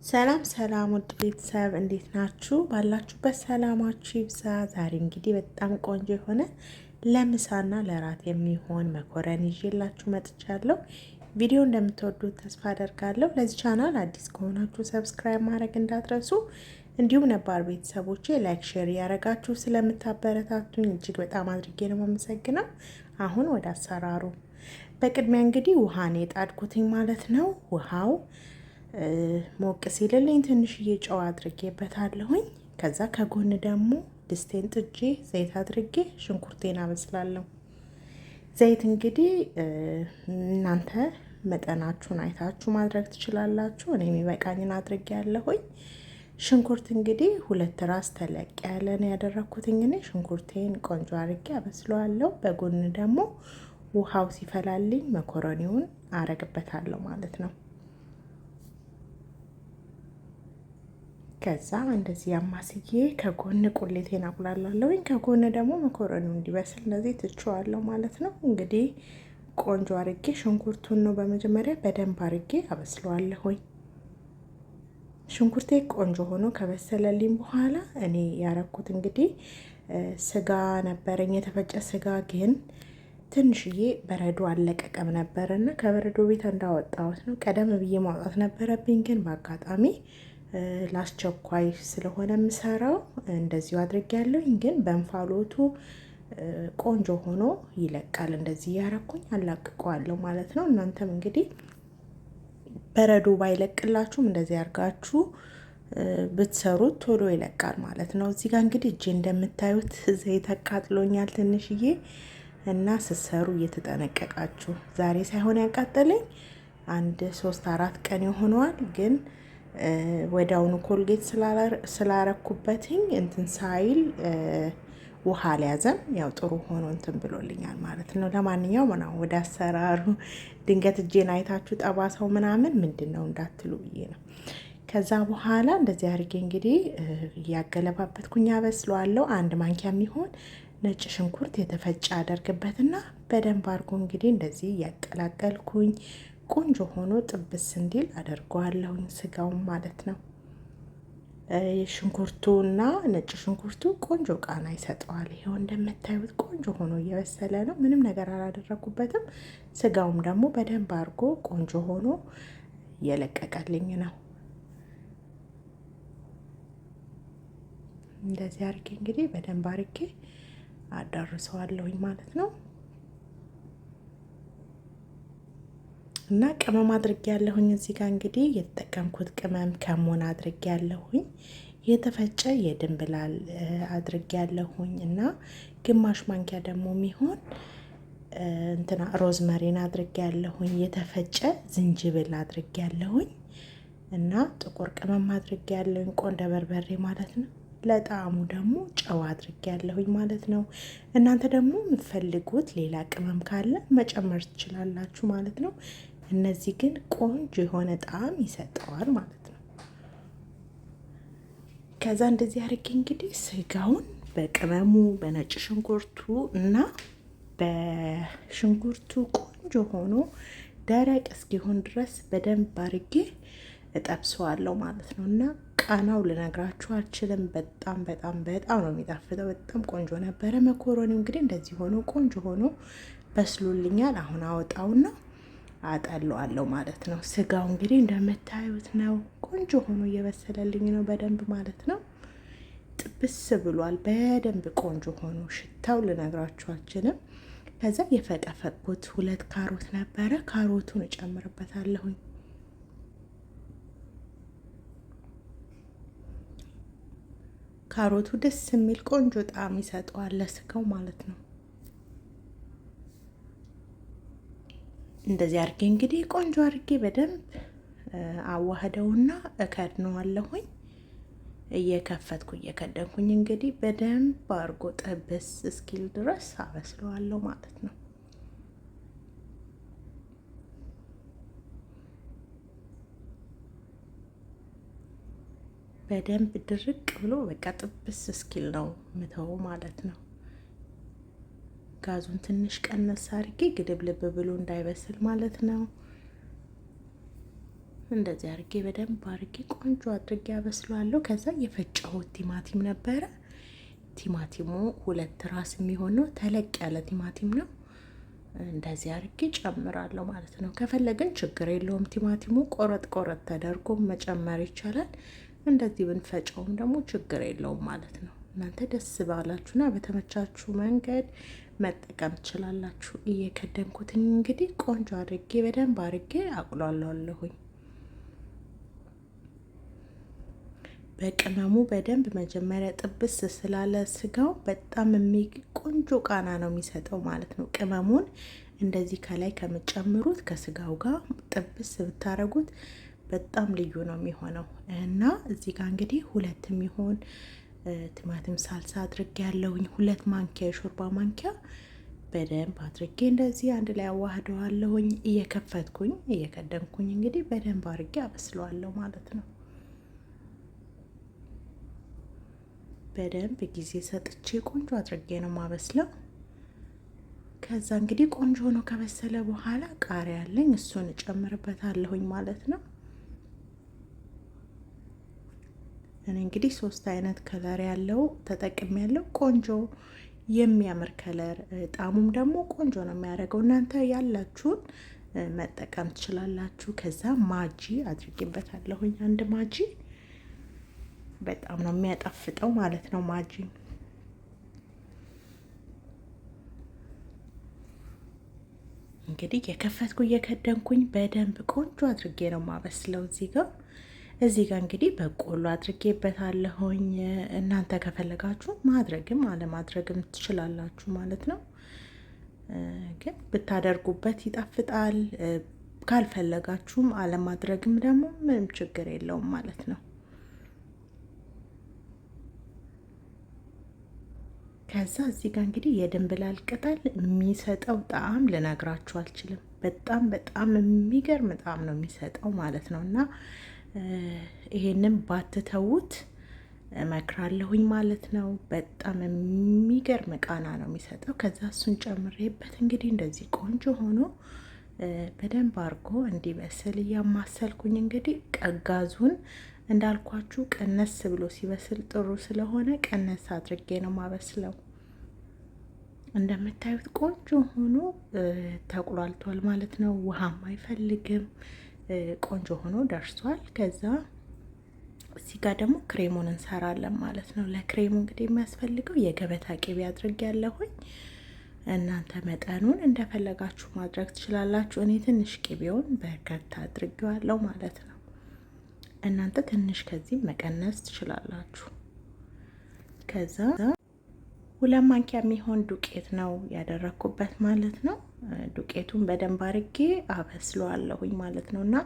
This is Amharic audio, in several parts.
ሰላም ሰላም ውድ ቤተሰብ እንዴት ናችሁ? ባላችሁበት ሰላማችሁ ይብዛ። ዛሬ እንግዲህ በጣም ቆንጆ የሆነ ለምሳና ለራት የሚሆን መኮረኒ ይዤላችሁ መጥቻለሁ። ቪዲዮ እንደምትወዱት ተስፋ አደርጋለሁ። ለዚህ ቻናል አዲስ ከሆናችሁ ሰብስክራይብ ማድረግ እንዳትረሱ፣ እንዲሁም ነባር ቤተሰቦቼ ላይክ፣ ሼር እያደረጋችሁ ስለምታበረታቱኝ እጅግ በጣም አድርጌ ነው የማመሰግነው። አሁን ወደ አሰራሩ። በቅድሚያ እንግዲህ ውሃን የጣድኩትኝ ማለት ነው። ውሃው ሞቅ ሲልልኝ ትንሽዬ ጨው አድርጌበታለሁኝ። ከዛ ከጎን ደግሞ ድስቴን ጥጄ ዘይት አድርጌ ሽንኩርቴን አበስላለሁ። ዘይት እንግዲህ እናንተ መጠናችሁን አይታችሁ ማድረግ ትችላላችሁ። እኔ የሚበቃኝን አድርጌ ያለሁኝ። ሽንኩርት እንግዲህ 2 ራስ ተለቅ ያለ ነው ያደረኩትኝ። እኔ ሽንኩርቴን ቆንጆ አድርጌ አበስለዋለሁ። በጎን ደግሞ ውሃው ሲፈላልኝ መኮረኒውን አረግበታለሁ ማለት ነው። ከዛ እንደዚህ አማስዬ ከጎን ቁሌቴን አቁላላለሁኝ። ከጎን ደግሞ መኮረኒው እንዲበስል እንደዚህ ትቼዋለሁ ማለት ነው። እንግዲህ ቆንጆ አርጌ ሽንኩርቱን ነው በመጀመሪያ በደንብ አርጌ አበስለዋለሁኝ። ሽንኩርቴ ቆንጆ ሆኖ ከበሰለልኝ በኋላ እኔ ያረኩት እንግዲህ ስጋ ነበረኝ፣ የተፈጨ ስጋ ግን ትንሽዬ በረዶ አለቀቀም ነበርና ከበረዶ ቤት እንዳወጣሁት ነው። ቀደም ብዬ ማውጣት ነበረብኝ፣ ግን በአጋጣሚ ላስቸኳይ ስለሆነ የምሰራው እንደዚሁ አድርጌያለሁኝ። ግን በእንፋሎቱ ቆንጆ ሆኖ ይለቃል። እንደዚህ እያረኩኝ አላቅቀዋለሁ ማለት ነው። እናንተም እንግዲህ በረዶ ባይለቅላችሁም እንደዚህ አርጋችሁ ብትሰሩት ቶሎ ይለቃል ማለት ነው። እዚህ ጋር እንግዲህ እጄ እንደምታዩት ዘይት አቃጥሎኛል ትንሽዬ እና ስሰሩ እየተጠነቀቃችሁ። ዛሬ ሳይሆን ያቃጠለኝ አንድ 3-4 ቀን ይሆነዋል። ግን ወዲያውኑ ኮልጌት ስላረኩበትኝ እንትን ሳይል ውሃ አልያዘም። ያው ጥሩ ሆኖ እንትን ብሎልኛል ማለት ነው። ለማንኛውም ነው ወደ አሰራሩ። ድንገት እጄን አይታችሁ ጠባሳው ምናምን ምንድን ነው እንዳትሉ ብዬ ነው። ከዛ በኋላ እንደዚህ አድርጌ እንግዲህ እያገለባበትኩኝ አበስለዋለሁ። 1 ማንኪያ የሚሆን ነጭ ሽንኩርት የተፈጨ አደርግበትና በደንብ አድርጎ እንግዲህ እንደዚህ እያቀላቀልኩኝ ቆንጆ ሆኖ ጥብስ እንዲል አደርገዋለሁኝ ስጋውን ማለት ነው። ሽንኩርቱና ነጭ ሽንኩርቱ ቆንጆ ቃና ይሰጠዋል። ይሄው እንደምታዩት ቆንጆ ሆኖ እየበሰለ ነው። ምንም ነገር አላደረኩበትም። ስጋውም ደግሞ በደንብ አድርጎ ቆንጆ ሆኖ እየለቀቀልኝ ነው። እንደዚህ አድርጌ እንግዲህ በደንብ አድርጌ አዳርሰዋለሁኝ ማለት ነው። እና ቅመም አድርጌ ያለሁኝ እዚህ ጋር እንግዲህ የተጠቀምኩት ቅመም ከሞን አድርጌ ያለሁኝ፣ የተፈጨ የድንብላል አድርጌ ያለሁኝ እና ግማሽ ማንኪያ ደግሞ የሚሆን እንትና ሮዝመሪን አድርጌ ያለሁኝ፣ የተፈጨ ዝንጅብል አድርጌ ያለሁኝ እና ጥቁር ቅመም አድርጌ ያለሁኝ፣ ቆንደ በርበሬ ማለት ነው። ለጣዕሙ ደግሞ ጨው አድርጌ ያለሁኝ ማለት ነው። እናንተ ደግሞ የምትፈልጉት ሌላ ቅመም ካለ መጨመር ትችላላችሁ ማለት ነው። እነዚህ ግን ቆንጆ የሆነ ጣዕም ይሰጠዋል ማለት ነው። ከዛ እንደዚህ አድርጌ እንግዲህ ስጋውን በቅመሙ በነጭ ሽንኩርቱ እና በሽንኩርቱ ቆንጆ ሆኖ ደረቅ እስኪሆን ድረስ በደንብ አድርጌ እጠብሰዋለሁ ማለት ነው። እና ቃናው ልነግራችሁ አልችልም። በጣም በጣም በጣም ነው የሚጣፍጠው። በጣም ቆንጆ ነበረ። መኮረኒው እንግዲህ እንደዚህ ሆኖ ቆንጆ ሆኖ በስሎልኛል። አሁን አወጣውና አጠለዋለሁ ማለት ነው። ስጋው እንግዲህ እንደምታዩት ነው። ቆንጆ ሆኖ እየበሰለልኝ ነው በደንብ ማለት ነው። ጥብስ ብሏል በደንብ ቆንጆ ሆኖ። ሽታው ልነግራችሁ አልችልም። ከዛ የፈቀፈቅኩት 2 ካሮት ነበረ። ካሮቱን እጨምርበታለሁኝ። ካሮቱ ደስ የሚል ቆንጆ ጣዕም ይሰጠዋል ለስጋው ማለት ነው። እንደዚህ አድርጌ እንግዲህ ቆንጆ አድርጌ በደንብ አዋህደውና እከድነዋለሁኝ። እየከፈትኩ እየከደንኩኝ እንግዲህ በደንብ አድርጎ ጥብስ እስኪል ድረስ አበስለዋለሁ ማለት ነው። በደንብ ድርቅ ብሎ በቃ ጥብስ እስኪል ነው ምተው ማለት ነው። ጋዙን ትንሽ ቀነስ አድርጌ ግድብልብ ብሎ እንዳይበስል ማለት ነው። እንደዚህ አድርጌ በደንብ አድርጌ ቆንጆ አድርጌ አበስለዋለሁ። ከዛ የፈጨሁት ቲማቲም ነበረ። ቲማቲሙ 2 ራስ የሚሆን ነው፣ ተለቅ ያለ ቲማቲም ነው። እንደዚህ አድርጌ ጨምራለሁ ማለት ነው። ከፈለግን ችግር የለውም፣ ቲማቲሙ ቆረጥ ቆረጥ ተደርጎ መጨመር ይቻላል። እንደዚህ ብንፈጨውም ደግሞ ችግር የለውም ማለት ነው። እናንተ ደስ ባላችሁና በተመቻችሁ መንገድ መጠቀም ትችላላችሁ። እየከደንኩትኝ እንግዲህ ቆንጆ አድርጌ በደንብ አድርጌ አቁላለዋለሁኝ። በቅመሙ በደንብ መጀመሪያ ጥብስ ስላለ ስጋው በጣም ቆንጆ ቃና ነው የሚሰጠው ማለት ነው። ቅመሙን እንደዚህ ከላይ ከምጨምሩት ከስጋው ጋር ጥብስ ብታረጉት በጣም ልዩ ነው የሚሆነው። እና እዚህ ጋር እንግዲህ 2 የሚሆን ቲማቲም ሳልሳ አድርጌ ያለውኝ 2 ማንኪያ የሾርባ ማንኪያ በደንብ አድርጌ እንደዚህ አንድ ላይ አዋህደዋለሁኝ። እየከፈትኩኝ እየከደንኩኝ እንግዲህ በደንብ አድርጌ አበስለዋለሁ ማለት ነው። በደንብ ጊዜ ሰጥቼ ቆንጆ አድርጌ ነው ማበስለው። ከዛ እንግዲህ ቆንጆ ነው ከበሰለ በኋላ ቃሪያ አለኝ፣ እሱን እጨምርበታለሁኝ ማለት ነው። እኔ እንግዲህ 3 አይነት ከለር ያለው ተጠቅሜያለሁ። ቆንጆ የሚያምር ከለር፣ ጣሙም ደግሞ ቆንጆ ነው የሚያደርገው። እናንተ ያላችሁን መጠቀም ትችላላችሁ። ከዛ ማጂ አድርጌበታለሁኝ፣ 1 ማጂ። በጣም ነው የሚያጣፍጠው ማለት ነው ማጂ። እንግዲህ የከፈትኩ እየከደንኩኝ በደንብ ቆንጆ አድርጌ ነው ማበስለው። እዚህ ጋር እንግዲህ በቆሎ አድርጌበታለሁኝ። እናንተ ከፈለጋችሁ ማድረግም አለማድረግም ትችላላችሁ ማለት ነው። ግን ብታደርጉበት ይጣፍጣል። ካልፈለጋችሁም አለማድረግም ደግሞ ምንም ችግር የለውም ማለት ነው። ከዛ እዚህ ጋር እንግዲህ የድንብላል ቅጠል የሚሰጠው ጣዕም ልነግራችሁ አልችልም። በጣም በጣም የሚገርም ጣዕም ነው የሚሰጠው ማለት ነው። እና ይሄንን ባትተዉት እመክራለሁኝ ማለት ነው። በጣም የሚገርም ቃና ነው የሚሰጠው። ከዛ እሱን ጨምሬበት እንግዲህ እንደዚህ ቆንጆ ሆኖ በደንብ አድርጎ እንዲበስል እያማሰልኩኝ እንግዲህ ቀጋዙን እንዳልኳችሁ ቀነስ ብሎ ሲበስል ጥሩ ስለሆነ ቀነስ አድርጌ ነው ማበስለው። እንደምታዩት ቆንጆ ሆኖ ተቁላልቷል ማለት ነው። ውሃም አይፈልግም። ቆንጆ ሆኖ ደርሷል። ከዛ እዚህ ጋር ደግሞ ክሬሙን እንሰራለን ማለት ነው። ለክሬሙ እንግዲህ የሚያስፈልገው የገበታ ቅቤ አድርጌ ያለሁኝ። እናንተ መጠኑን እንደፈለጋችሁ ማድረግ ትችላላችሁ። እኔ ትንሽ ቅቤውን በርከት አድርጌዋለሁ ማለት ነው። እናንተ ትንሽ ከዚህ መቀነስ ትችላላችሁ። ከዛ 2 ማንኪያ የሚሆን ዱቄት ነው ያደረኩበት ማለት ነው። ዱቄቱን በደንብ አድርጌ አበስለዋለሁኝ ማለት ነው። እና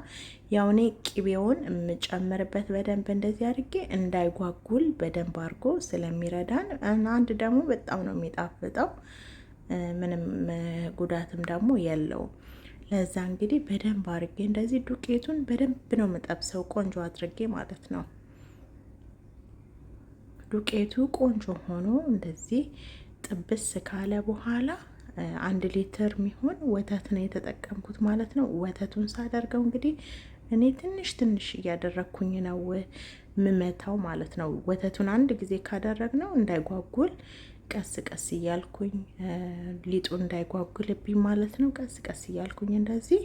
ያው እኔ ቅቤውን የምጨምርበት በደንብ እንደዚህ አድርጌ እንዳይጓጉል በደንብ አድርጎ ስለሚረዳን፣ አንድ ደግሞ በጣም ነው የሚጣፍጠው፣ ምንም ጉዳትም ደግሞ የለውም። ለዛ እንግዲህ በደንብ አድርጌ እንደዚህ ዱቄቱን በደንብ ነው የምጠብሰው ቆንጆ አድርጌ ማለት ነው። ዱቄቱ ቆንጆ ሆኖ እንደዚህ ጥብስ ካለ በኋላ 1 ሊትር የሚሆን ወተት ነው የተጠቀምኩት ማለት ነው። ወተቱን ሳደርገው እንግዲህ እኔ ትንሽ እያደረግኩኝ ነው ምመታው ማለት ነው። ወተቱን አንድ ጊዜ ካደረግነው እንዳይጓጉል ቀስ ቀስ እያልኩኝ ሊጡ እንዳይጓጉልብኝ ማለት ነው። ቀስ ቀስ እያልኩኝ እንደዚህ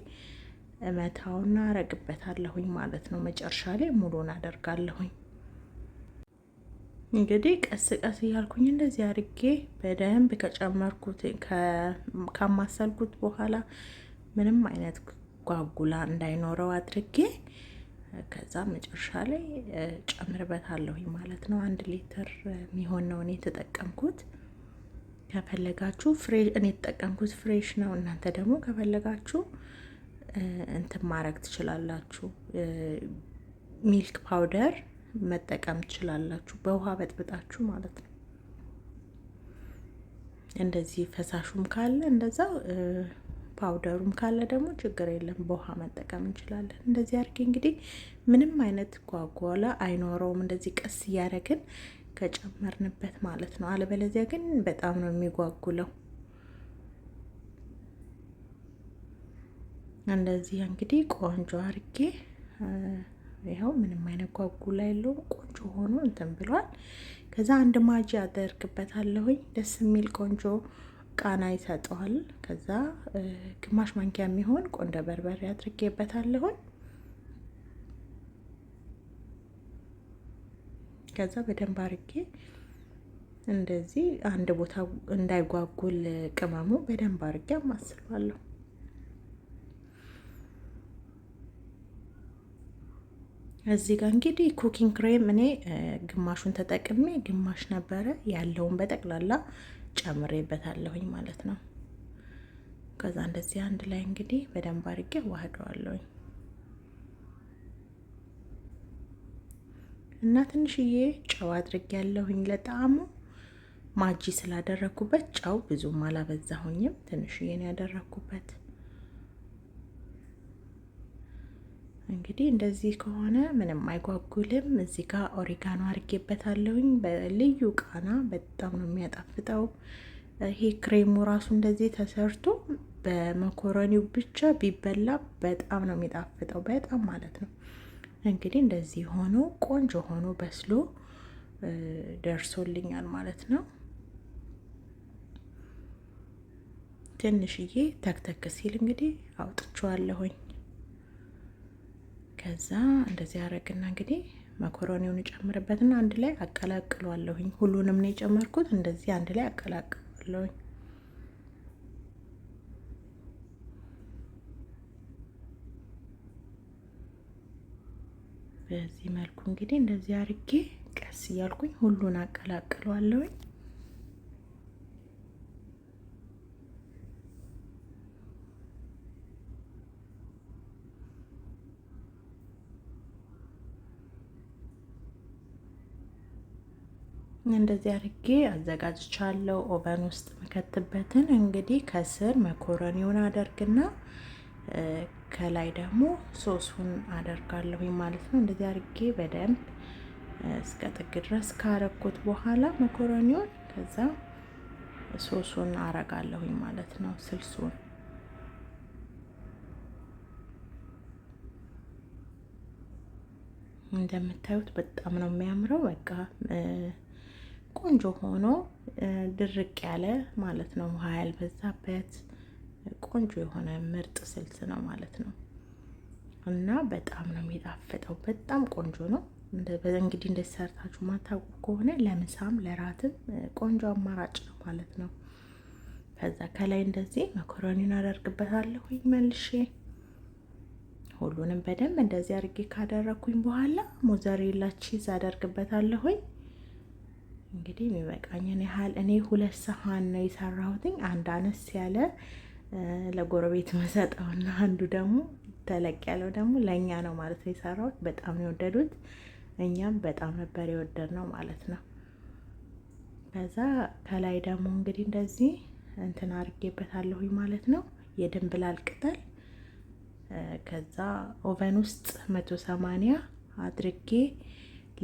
እመታውና አረግበታለሁኝ ማለት ነው። መጨረሻ ላይ ሙሉን አደርጋለሁኝ። እንግዲህ ቀስ ቀስ እያልኩኝ እንደዚህ አድርጌ በደንብ ከጨመርኩት ካማሰልኩት በኋላ ምንም አይነት ጓጉላ እንዳይኖረው አድርጌ ከዛ መጨረሻ ላይ ጨምርበታለሁኝ ማለት ነው። 1 ሊትር የሚሆን ነው እኔ የተጠቀምኩት። ከፈለጋችሁ እኔ የተጠቀምኩት ፍሬሽ ነው። እናንተ ደግሞ ከፈለጋችሁ እንትን ማድረግ ትችላላችሁ። ሚልክ ፓውደር መጠቀም ትችላላችሁ፣ በውሃ በጥብጣችሁ ማለት ነው። እንደዚህ ፈሳሹም ካለ እንደዛ፣ ፓውደሩም ካለ ደግሞ ችግር የለም፣ በውሃ መጠቀም እንችላለን። እንደዚህ አድርጌ እንግዲህ ምንም አይነት ጓጓላ አይኖረውም፣ እንደዚህ ቀስ እያደረግን ከጨመርንበት ማለት ነው። አለበለዚያ ግን በጣም ነው የሚጓጉለው። እንደዚህ እንግዲህ ቆንጆ አድርጌ ይኸው ምንም አይነት ጓጉላ የለውም። ቆንጆ ሆኖ እንትን ብሏል። ከዛ አንድ ማጂ አደርግበታለሁኝ። ደስ የሚል ቆንጆ ቃና ይሰጠዋል። ከዛ ግማሽ ማንኪያ የሚሆን ቆንደ በርበሬ አድርጌበታለሁኝ። ከዛ በደንብ አርጌ እንደዚህ አንድ ቦታ እንዳይጓጉል ቅመሙ በደንብ አርጌ አማስለዋለሁ። እዚህ ጋር እንግዲህ ኩኪንግ ክሬም እኔ ግማሹን ተጠቅሜ ግማሽ ነበረ ያለውን በጠቅላላ ጨምሬበታለሁኝ ማለት ነው። ከዛ እንደዚህ አንድ ላይ እንግዲህ በደንብ አርጌ ዋህደዋለሁኝ እና ትንሽዬ ጨው አድርጌያለሁኝ ለጣዕሙ። ማጂ ስላደረኩበት ጨው ብዙም አላበዛሁኝም፣ ትንሽዬ ነው ያደረኩበት። እንግዲህ እንደዚህ ከሆነ ምንም አይጓጉልም። እዚህ ጋር ኦሪጋኖ አድርጌበታለሁኝ በልዩ ቃና፣ በጣም ነው የሚያጣፍጠው። ይሄ ክሬሙ ራሱ እንደዚህ ተሰርቶ በመኮረኒው ብቻ ቢበላ በጣም ነው የሚጣፍጠው፣ በጣም ማለት ነው። እንግዲህ እንደዚህ ሆኖ ቆንጆ ሆኖ በስሎ ደርሶልኛል ማለት ነው። ትንሽዬ ተክተክ ሲል እንግዲህ አውጥቼዋለሁኝ። ከዛ እንደዚህ አረግና እንግዲህ መኮረኒውን እጨምርበትና አንድ ላይ አቀላቅለዋለሁኝ። ሁሉንም ነው የጨመርኩት። እንደዚህ አንድ ላይ አቀላቅለዋለሁኝ። በዚህ መልኩ እንግዲህ እንደዚህ አርጌ ቀስ እያልኩኝ ሁሉን አቀላቅለዋለሁኝ። እንደዚህ አርጌ አዘጋጅቻለሁ። ኦቨን ውስጥ መከትበትን እንግዲህ ከስር መኮረኒውን አደርግና ከላይ ደግሞ ሶሱን አደርጋለሁኝ ማለት ነው። እንደዚህ አርጌ በደንብ እስከ ጥግ ድረስ ካረኩት በኋላ መኮረኒውን ከዛ ሶሱን አረጋለሁኝ ማለት ነው። ስልሱን እንደምታዩት በጣም ነው የሚያምረው። በቃ ቆንጆ ሆኖ ድርቅ ያለ ማለት ነው። ውሃ ያልበዛበት ቆንጆ የሆነ ምርጥ ስልስ ነው ማለት ነው። እና በጣም ነው የሚጣፍጠው። በጣም ቆንጆ ነው። እንግዲህ እንደዚህ ሰርታችሁ ማታውቁ ከሆነ ለምሳም ለራትም ቆንጆ አማራጭ ነው ማለት ነው። ከዛ ከላይ እንደዚህ መኮረኒን አደርግበታለሁ መልሼ። ሁሉንም በደንብ እንደዚህ አድርጌ ካደረኩኝ በኋላ ሞዘሬላ ቺዝ አደርግበታለሁኝ። እንግዲህ የሚበቃኝን ያህል እኔ 2 ሰሃን ነው የሰራሁትኝ። አንድ አነስ ያለ ለጎረቤት መሰጠውና አንዱ ደግሞ ተለቅ ያለው ደግሞ ለኛ ነው ማለት ነው የሰራሁት። በጣም ነው የወደዱት፣ እኛም በጣም ነበር የወደድነው ማለት ነው። ከዛ ከላይ ደግሞ እንግዲህ እንደዚህ እንትን አድርጌበታለሁኝ ማለት ነው የድንብላል ቅጠል። ከዛ ኦቨን ውስጥ 180 አድርጌ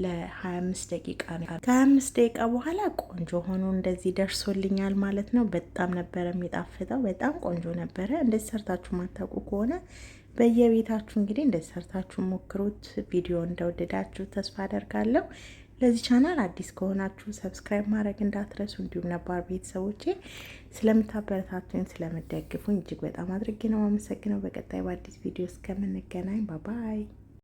ለ25 ደቂቃ ነው። ከ25 ደቂቃ በኋላ ቆንጆ ሆኖ እንደዚህ ደርሶልኛል ማለት ነው። በጣም ነበረ የሚጣፍጠው፣ በጣም ቆንጆ ነበረ። እንደዚህ ሰርታችሁ ማታውቁ ከሆነ በየቤታችሁ እንግዲህ እንደዚህ ሰርታችሁ ሞክሩት። ቪዲዮ እንደወደዳችሁ ተስፋ አደርጋለሁ። ለዚህ ቻናል አዲስ ከሆናችሁ ሰብስክራይብ ማድረግ እንዳትረሱ። እንዲሁም ነባር ቤተሰቦቼ ስለምታበረታቱኝ ስለምደግፉኝ እጅግ በጣም አድርጌ ነው አመሰግነው። በቀጣይ በአዲስ ቪዲዮ እስከምንገናኝ ባባይ።